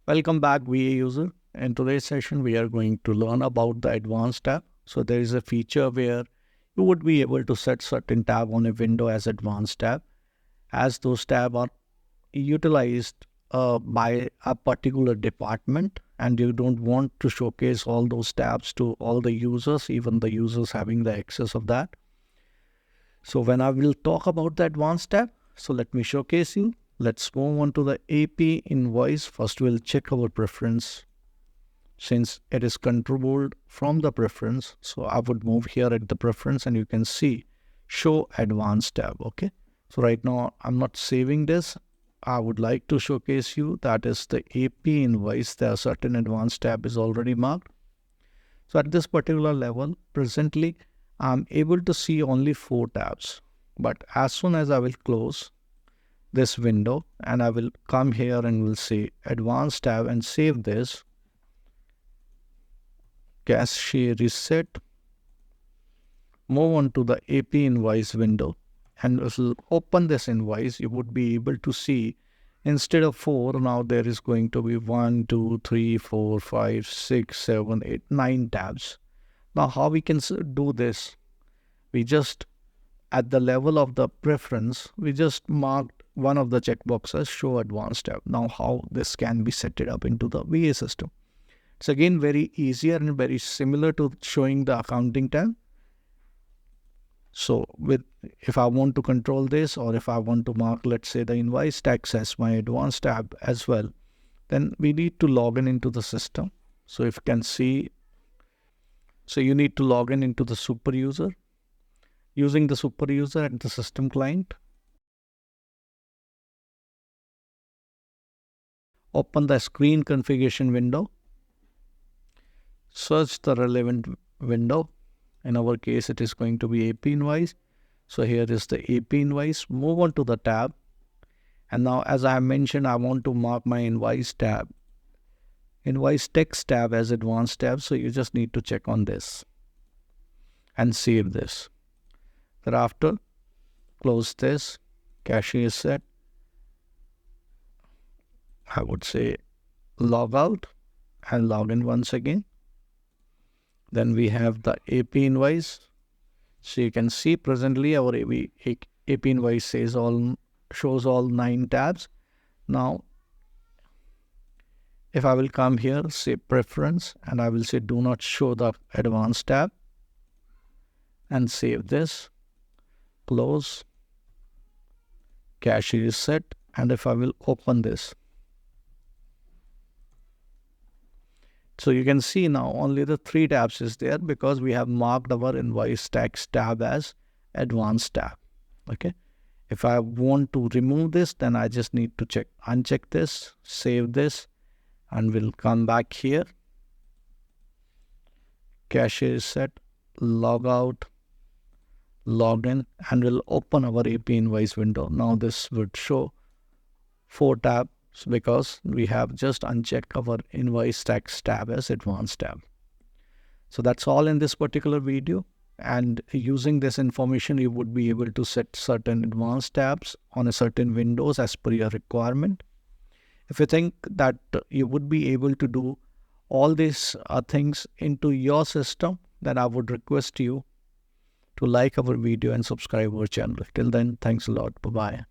Welcome back, VA user. In today's session, we are going to learn about the advanced tab. So there is a feature where you would be able to set certain tab on a window as advanced tab, as those tabs are utilized by a particular department, and you don't want to showcase all those tabs to all the users, even the users having the access of that. So when I will talk about the advanced tab, so let me showcase you. Let's move on to the AP invoice. First, we'll check our preference since it is controlled from the preference. So I would move here at the preference and you can see show advanced tab. Okay. So right now I'm not saving this. I would like to showcase you that is the AP invoice. There are certain advanced tab is already marked. So at this particular level, presently, I'm able to see only 4 tabs. But as soon as I will close this window and I will come here and will say advanced tab and save this, cashier reset, move on to the AP invoice window and will open this invoice, you would be able to see instead of 4, now there is going to be 1, 2, 3, 4, 5, 6, 7, 8, 9 tabs. Now how we can do this? We just at the level of the preference, we just marked one of the checkboxes, show advanced tab. Now how this can be set it up into the VA system. It's again very easier and very similar to showing the accounting tab. So if I want to control this, or if I want to mark, let's say the invoice tax as my advanced tab as well, then we need to log in into the system. So if you can see, so you need to log in into the super user. Using the super user and the system client, open the screen configuration window, search the relevant window. In our case, it is going to be AP invoice. So here is the AP invoice. Move on to the tab. And now, as I mentioned, I want to mark my invoice tab, invoice text tab as advanced tab. So you just need to check on this and save this. Thereafter, close this, cashier is set. I would say log out and log in once again. Then we have the AP invoice. So you can see presently our AP invoice shows all 9 tabs. Now, if I will come here, say preference, and I will say do not show the advanced tab and save this. Close, cashier is set, and if I will open this, so you can see now only the 3 tabs is there because we have marked our invoice tax tab as advanced tab. Okay. If I want to remove this, then I just need to uncheck this, save this, and we'll come back here. Cashier is set, log out, log in, and we'll open our AP invoice window. Now this would show 4 tabs because we have just unchecked our invoice tax tab as advanced tab. So that's all in this particular video, and using this information you would be able to set certain advanced tabs on a certain windows as per your requirement. If you think that you would be able to do all these things into your system, then I would request you to like our video and subscribe our channel. Till then, thanks a lot. Bye-bye.